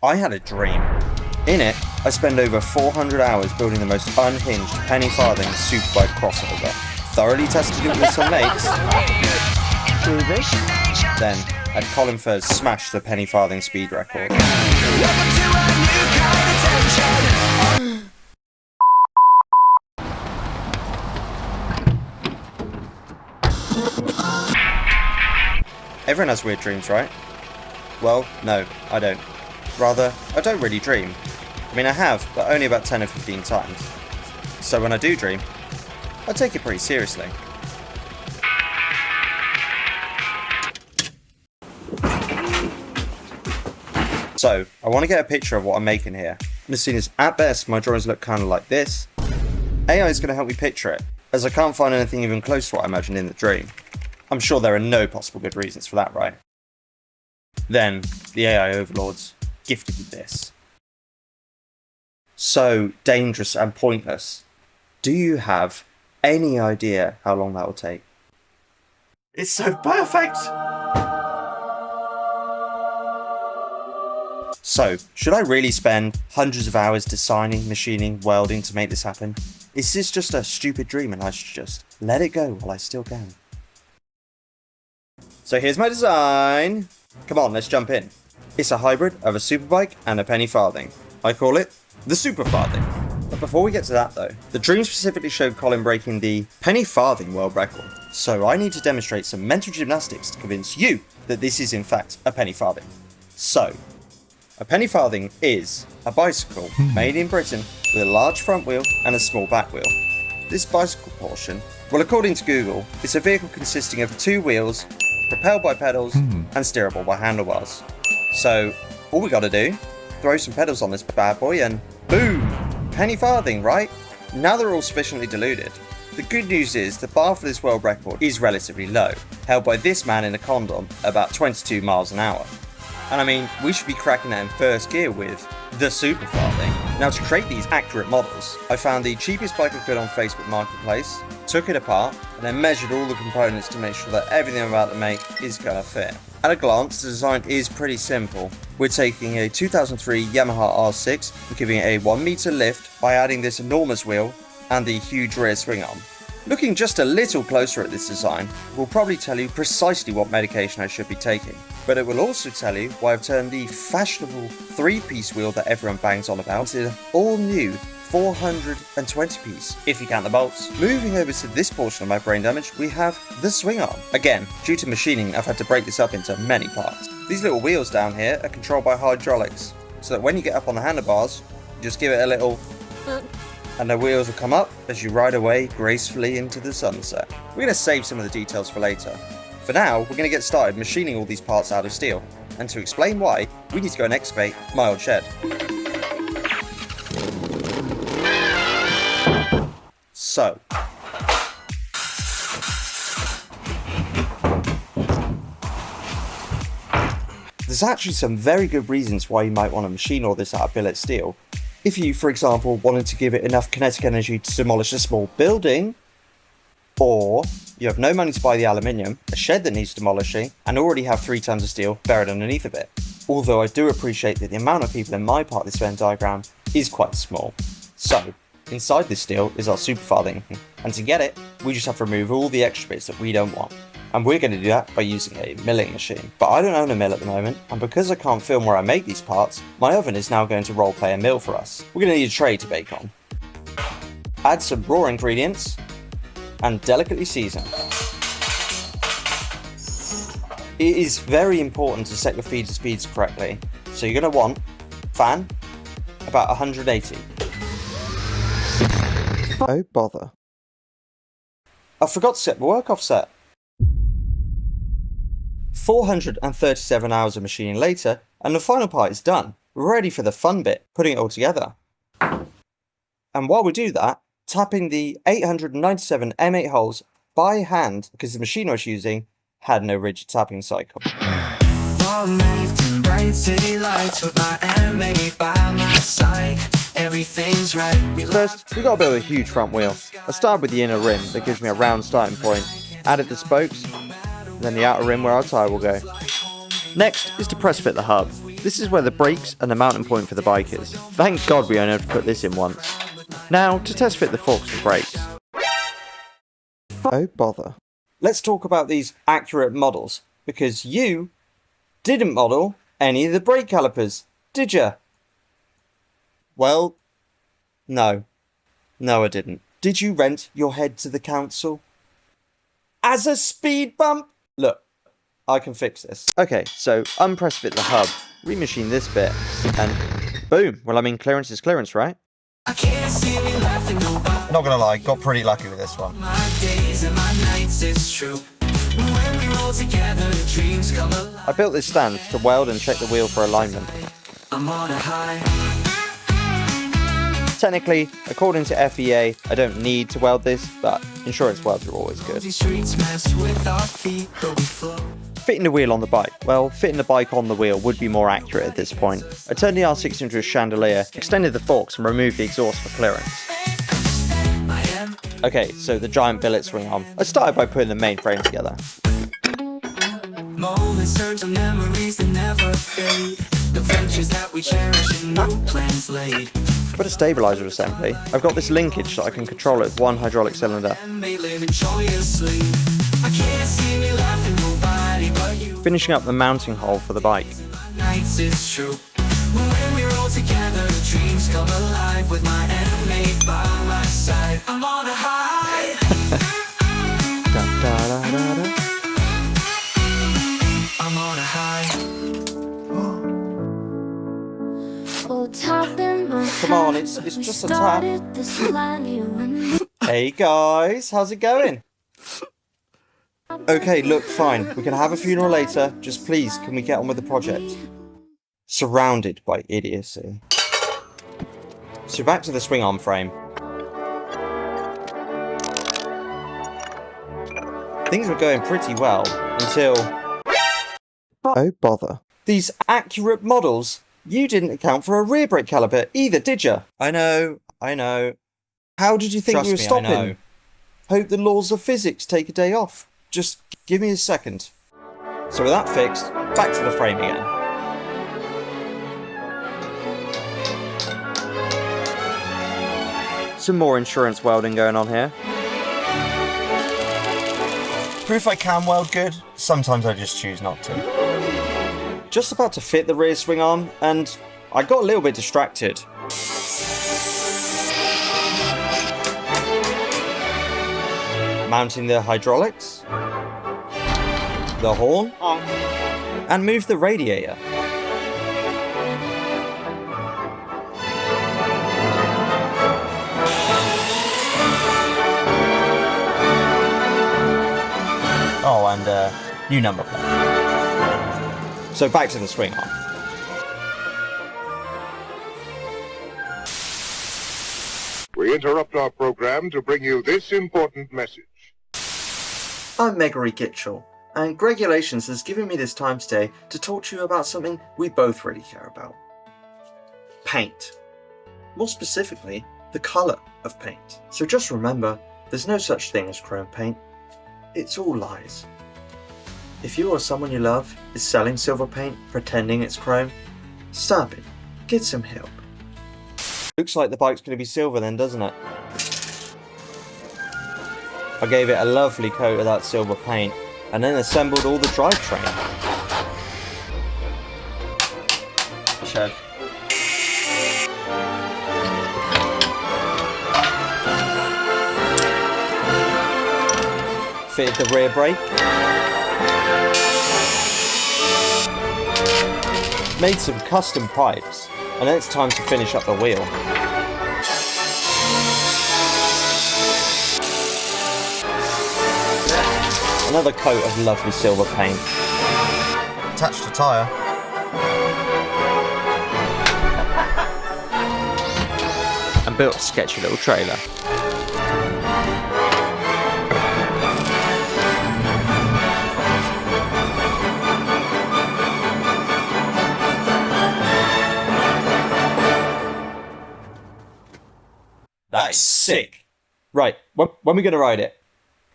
I had a dream. In it, I spent over 400 hours building the most unhinged penny farthing superbike crossover. Thoroughly tested it with some mates. Then, had Colin Furze smash the penny farthing speed record. Everyone has weird dreams, right? Well, no, I don't. Rather, I don't really dream. I mean, I have, but only about 10 or 15 times. So when I do dream, I take it pretty seriously. So, I want to get a picture of what I'm making here. And as soon as, at best, my drawings look kind of like this, AI is going to help me picture it, as I can't find anything even close to what I imagined in the dream. I'm sure there are no possible good reasons for that, right? Then, the AI overlords gifted me this. So dangerous and pointless. Do you have any idea how long that will take? It's so perfect! So, should I really spend hundreds of hours designing, machining, welding to make this happen? Is this just a stupid dream and I should just let it go while I still can? So here's my design. Come on, let's jump in. It's a hybrid of a superbike and a penny farthing. I call it the SuperFarthing. But before we get to that though, the dream specifically showed Colin breaking the penny farthing world record. So I need to demonstrate some mental gymnastics to convince you that this is in fact a penny farthing. So, a penny farthing is a bicycle made in Britain with a large front wheel and a small back wheel. This bicycle portion, well, according to Google, it's a vehicle consisting of 2 wheels, propelled by pedals and steerable by handlebars. So all we gotta do, throw some pedals on this bad boy and boom! Penny farthing, right? Now they're all sufficiently diluted. The good news is the bar for this world record is relatively low, held by this man in a condom about 22 miles an hour. And I mean, we should be cracking that in first gear with the SuperFarthing. Now to create these accurate models, I found the cheapest bike I could on Facebook Marketplace, took it apart, and then measured all the components to make sure that everything I'm about to make is gonna fit. At a glance, the design is pretty simple. We're taking a 2003 Yamaha R6 and giving it a 1 meter lift by adding this enormous wheel and the huge rear swing arm. Looking just a little closer at this design will probably tell you precisely what medication I should be taking, but it will also tell you why I've turned the fashionable 3-piece wheel that everyone bangs on about into an all-new 420-piece, if you count the bolts. Moving over to this portion of my brain damage, we have the swing arm. Again, due to machining, I've had to break this up into many parts. These little wheels down here are controlled by hydraulics, so that when you get up on the handlebars, you just give it a little and the wheels will come up as you ride away gracefully into the sunset. We're going to save some of the details for later. For now, we're going to get started machining all these parts out of steel, and to explain why, we need to go and excavate my old shed. So, there's actually some very good reasons why you might want to machine all this out of billet steel. If you, for example, wanted to give it enough kinetic energy to demolish a small building, or you have no money to buy the aluminium, a shed that needs demolishing, and already have 3 tons of steel buried underneath of it. Although I do appreciate that the amount of people in my part of this Venn diagram is quite small. So, inside this steel is our SuperFarthing, and to get it, we just have to remove all the extra bits that we don't want. And we're going to do that by using a milling machine. But I don't own a mill at the moment, and because I can't film where I make these parts, my oven is now going to roleplay a mill for us. We're going to need a tray to bake on. Add some raw ingredients, and delicately season. It is very important to set your feeder speeds correctly, so you're going to want fan, about 180. Oh bother. I forgot to set my work offset. 437 hours of machining later, and the final part is done. We're ready for the fun bit, putting it all together. And while we do that, tapping the 897 M8 holes by hand because the machine I was using had no rigid tapping cycle. First, we gotta build a huge front wheel. I started with the inner rim that gives me a round starting point, added the spokes, and then the outer rim where our tyre will go. Next is to press fit the hub. This is where the brakes and the mounting point for the bike is. Thank God we only had to put this in once. Now, to test fit the forks and brakes. Oh bother. Let's talk about these accurate models, because you didn't model any of the brake calipers, did ya? Well, no. No, I didn't. Did you rent your head to the council? As a speed bump? Look, I can fix this. Okay, so unpress fit the hub, remachine this bit, and boom. Well, I mean, clearance is clearance, right? I can't see me laughing, not gonna lie, got pretty lucky with this one. My days and my nights, it's true. When we roll together, dreams come alive. I built this stand to weld and check the wheel for alignment. I'm on a high. Technically, according to FEA, I don't need to weld this, but insurance welds are always good. Fitting the wheel on the bike. Well, fitting the bike on the wheel would be more accurate at this point. I turned the R6 into a chandelier, extended the forks and removed the exhaust for clearance. Okay, so the giant billet swing arm. I started by putting the main frame together. Moments turn to memories that never fade. The ventures that we cherish and no plans laid. For the stabilizer assembly, I've got this linkage so I can control it with one hydraulic cylinder. Finishing up the mounting hole for the bike. Come on, it's just a tap. Hey guys, how's it going? Okay, look, fine. We can have a funeral later. Just please, can we get on with the project? Surrounded by idiocy. So back to the swing arm frame. Things were going pretty well until... Oh bother. These accurate models? You didn't account for a rear brake caliper either, did you? I know. How did you think we were stopping? I know. Hope the laws of physics take a day off. Just give me a second. So with that fixed, back to the frame again. Some more insurance welding going on here. Proof I can weld good, sometimes I just choose not to. Just about to fit the rear swing arm, and I got a little bit distracted. Mounting the hydraulics, the horn, and move the radiator. Oh, and new number plate. So back to the swing arm. We interrupt our program to bring you this important message. I'm Megary Gitchell, and Gregulations has given me this time today to talk to you about something we both really care about. Paint. More specifically, the colour of paint. So just remember, there's no such thing as chrome paint. It's all lies. If you or someone you love is selling silver paint, pretending it's chrome, stop it. Get some help. Looks like the bike's going to be silver then, doesn't it? I gave it a lovely coat of that silver paint, and then assembled all the drivetrain. Shed. Fitted the rear brake. Made some custom pipes, and then it's time to finish up the wheel. Another coat of lovely silver paint. Attached a tyre. And built a sketchy little trailer. That's sick. Right, when are we going to ride it?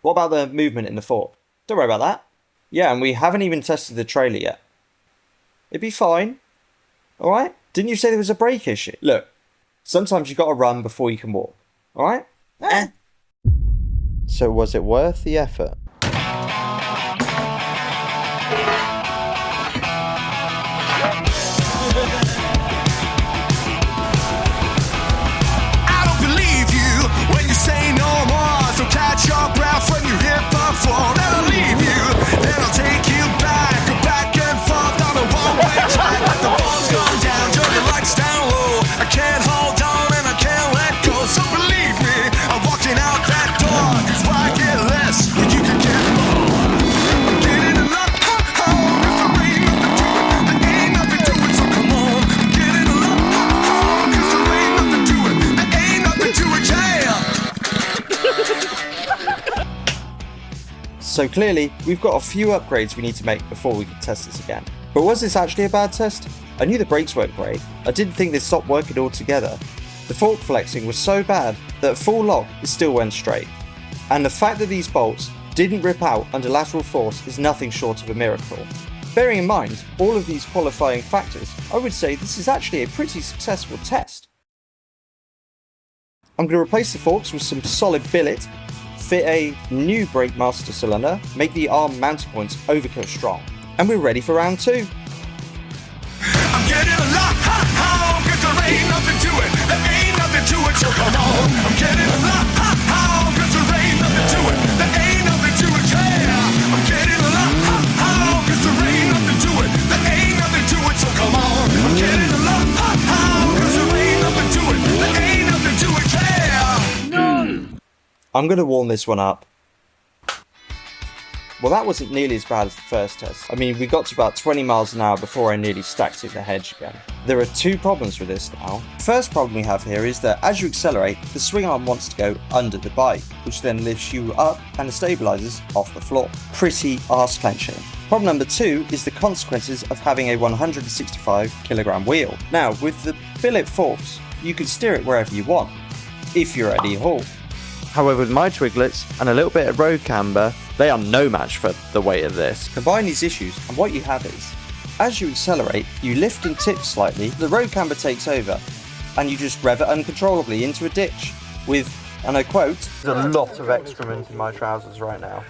What about the movement in the fork? Don't worry about that. Yeah, and we haven't even tested the trailer yet. It'd be fine. Alright? Didn't you say there was a brake issue? Look, sometimes you gotta run before you can walk. Alright? So was it worth the effort? Say no more, so catch your breath when you hit the floor. Then I'll leave you, then I'll take you back and forth on a one-way track. Like the ball's gone down, turn the lights down low. I can't hold on and I can't let go. So believe me, I'm walking out that door. 'Cause why get less when you can get more? I'm getting a lot, cause there ain't nothing to it. There ain't nothing to it, so come on. I'm getting a lot, cause there ain't nothing to it. There ain't nothing to it, yeah. So clearly, we've got a few upgrades we need to make before we can test this again. But was this actually a bad test? I knew the brakes weren't great. I didn't think they stopped working altogether. The fork flexing was so bad that at full lock it still went straight. And the fact that these bolts didn't rip out under lateral force is nothing short of a miracle. Bearing in mind all of these qualifying factors, I would say this is actually a pretty successful test. I'm going to replace the forks with some solid billet, fit a new brake master cylinder, make the arm mounting points overkill strong, and we're ready for round 2. I'm getting a lot, cause there ain't nothing to it. There ain't nothing to it, so come on. I'm getting a lot, cause there ain't nothing to it. There ain't nothing to it, yeah. I'm getting a lot, cause there ain't nothing to it. There ain't nothing to it, so come on. I'm getting a lot, cause there ain't nothing to it. There ain't nothing to it, yeah. No. I'm going to warm this one up. Well, that wasn't nearly as bad as the first test. I mean, we got to about 20 miles an hour before I nearly stacked it in the hedge again. There are 2 problems with this now. The first problem we have here is that as you accelerate, the swing arm wants to go under the bike, which then lifts you up and the stabilizers off the floor. Pretty arse clenching. Problem number 2 is the consequences of having a 165 kilogram wheel. Now, with the billet forks, you can steer it wherever you want, if you're at E-Haul. However, with my twiglets and a little bit of road camber, they are no match for the weight of this. Combine these issues and what you have is, as you accelerate, you lift and tip slightly, the road camber takes over, and you just rev it uncontrollably into a ditch with, and I quote, "There's a lot of excrement in my trousers right now."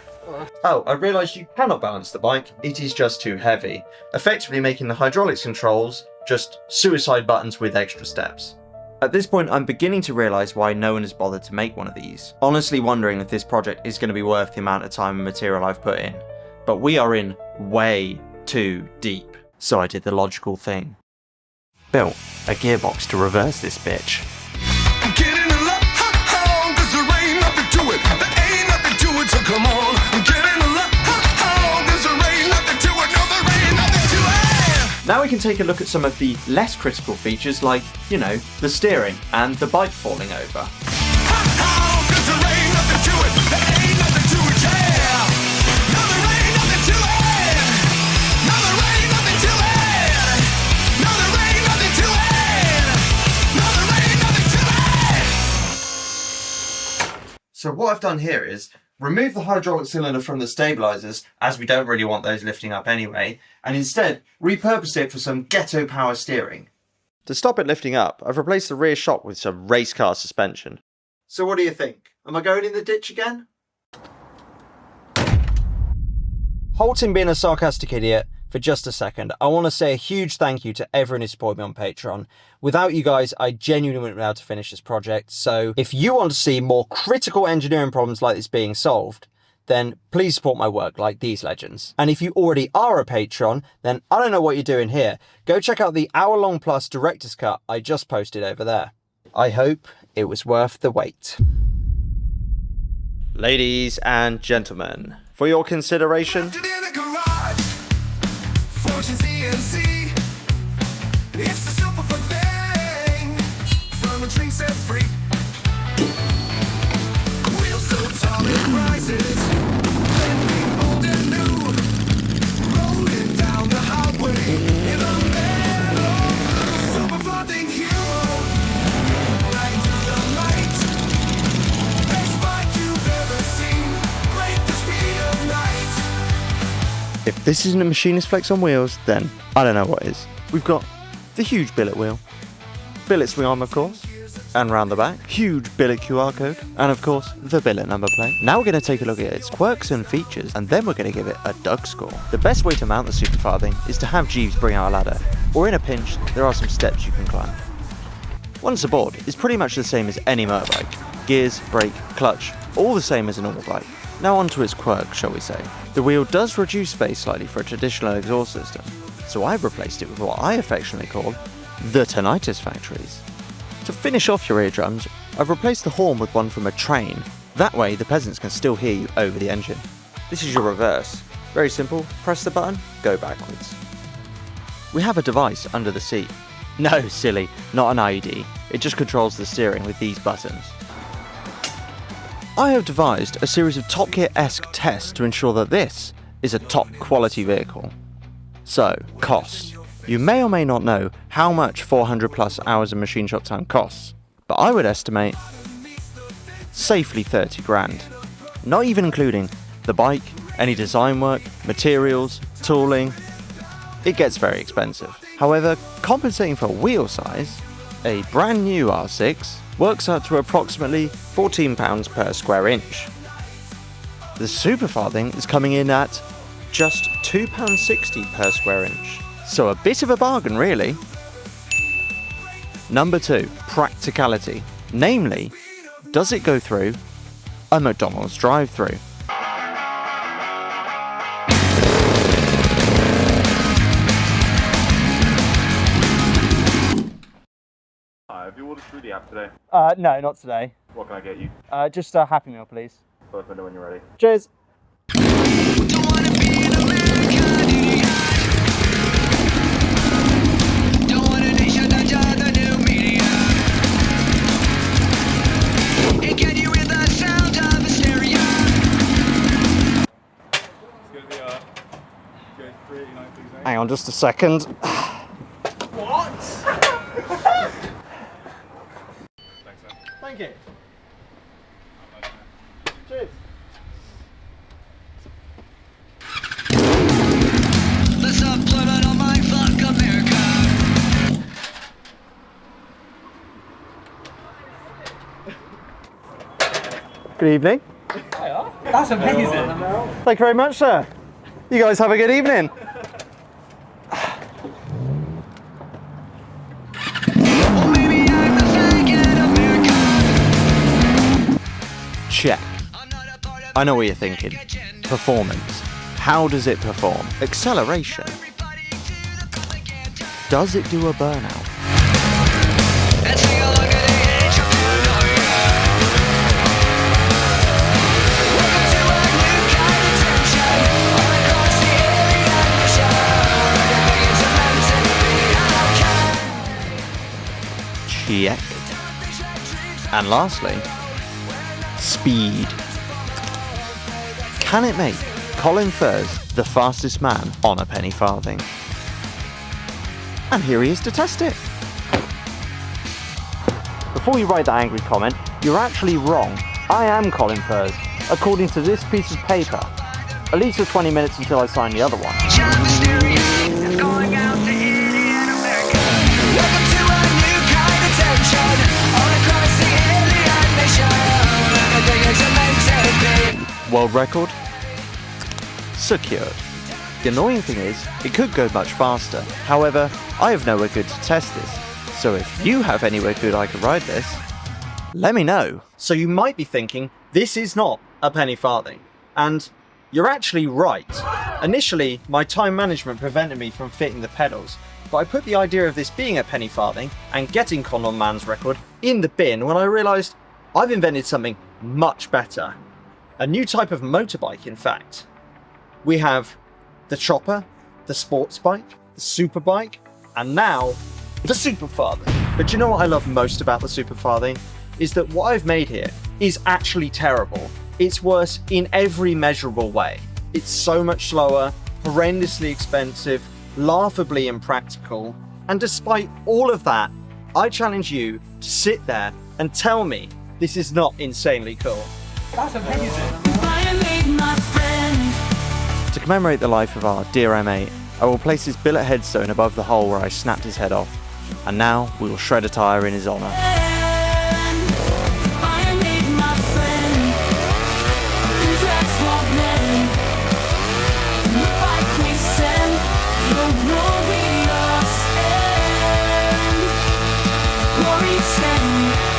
Oh, I realised you cannot balance the bike, it is just too heavy, effectively making the hydraulics controls just suicide buttons with extra steps. At this point, I'm beginning to realise why no one has bothered to make one of these. Honestly wondering if this project is going to be worth the amount of time and material I've put in. But we are in way too deep. So I did the logical thing. Built a gearbox to reverse this bitch. I'm getting a lot, cause there ain't nothing to it. There ain't nothing to it, so come on. I'm getting a lot, cause there ain't nothing to it. No, there ain't nothing to it. Now we can take a look at some of the less critical features like, you know, the steering and the bike falling over. Cause there ain't nothing to it. There ain't nothing to it, yeah. No, there ain't nothing to it. No, there ain't nothing to it. No, there ain't nothing to it. No, there ain't nothing to it. So what I've done here is remove the hydraulic cylinder from the stabilizers, as we don't really want those lifting up anyway, and instead repurposed it for some ghetto power steering. To stop it lifting up, I've replaced the rear shock with some race car suspension. So what do you think? Am I going in the ditch again? Halting being a sarcastic idiot for just a second, I want to say a huge thank you to everyone who supported me on Patreon. Without you guys, I genuinely wouldn't be able to finish this project. So if you want to see more critical engineering problems like this being solved, then please support my work like these legends. And if you already are a patron, then I don't know what you're doing here. Go check out the hour-long plus director's cut I just posted over there. I hope it was worth the wait. Ladies and gentlemen, for your consideration, It's the SuperFarthing from a drink set free. Wheels so tall it rises, blending old and new, rolling down the highway in the meadow. SuperFarthing hero, right to the light. Best bike you've ever seen, break the speed of light. if this isn't a machinist flex on wheels, then I don't know what is. We've got the huge billet wheel, billet swing arm of course, and round the back, huge billet QR code, and of course the billet number plate. Now we're going to take a look at its quirks and features, and then we're going to give it a Doug score. The best way to mount the SuperFarthing is to have Jeeves bring out a ladder, or in a pinch there are some steps you can climb. Once aboard, it's pretty much the same as any motorbike. Gears, brake, clutch, all the same as a normal bike. Now onto its quirk, shall we say. The wheel does reduce space slightly for a traditional exhaust system, so I've replaced it with what I affectionately call the tinnitus factories. To finish off your eardrums, I've replaced the horn with one from a train. That way the peasants can still hear you over the engine. This is your reverse. Very simple, press the button, go backwards. We have a device under the seat. No, silly, not an IED. It just controls the steering with these buttons. I have devised a series of Top Gear-esque tests to ensure that this is a top quality vehicle. So, cost. You may or may not know how much 400 plus hours of machine shop time costs, but I would estimate safely 30 grand. Not even including the bike, any design work, materials, tooling. It gets very expensive. However, compensating for wheel size, a brand new R6 works out to approximately £14 per square inch. The SuperFarthing is coming in at just £2.60 per square inch. So a bit of a bargain really. Number 2, practicality. Namely, does it go through a McDonald's drive-thru? Have you ordered through the app today? No, not today. What can I get you? Just a Happy Meal, please. Let me know when you're ready. Cheers. Hang on just a second. What? Thanks, man. Thank you. Cheers. Let's upload on my fuck America. Good evening. That's amazing. Thank you very much, sir. You guys have a good evening. Well, maybe I'm the faggot America. Check. I'm not a part of I know what you're thinking. Performance. How does it perform? Acceleration. everybody to the public and Does it do a burnout? let's take a look at the Welcome to a new kind of tension. All across the alien mission. Everything is meant to be okay. Check. And lastly, speed. Can it make Colin Furze the fastest man on a penny farthing? And here he is to test it. Before you write that angry comment, you're actually wrong. I am Colin Furze, according to this piece of paper. At least for 20 minutes until I sign the other one. John Mysterious, going out to Indian America. Welcome to a new kind of tension. All across the alien nation. Everything is meant to be. World record? Secured. The annoying thing is, it could go much faster. However, I have nowhere good to test this. So if you have anywhere good I could ride this, let me know. So you might be thinking, this is not a penny farthing. And you're actually right. Initially, my time management prevented me from fitting the pedals, but I put the idea of this being a penny farthing and getting Condom Man's record in the bin when I realised I've invented something much better. A new type of motorbike, in fact. We have the chopper, the sports bike, the superbike, and now the SuperFarthing. But you know what I love most about the SuperFarthing? Is that what I've made here is actually terrible. It's worse in every measurable way. It's so much slower, horrendously expensive, laughably impractical, and despite all of that, I challenge you to sit there and tell me this is not insanely cool. That's amazing. To commemorate the life of our dear M8, I will place his billet headstone above the hole where I snapped his head off. and now we will shred a tyre in his honour. Glory stand.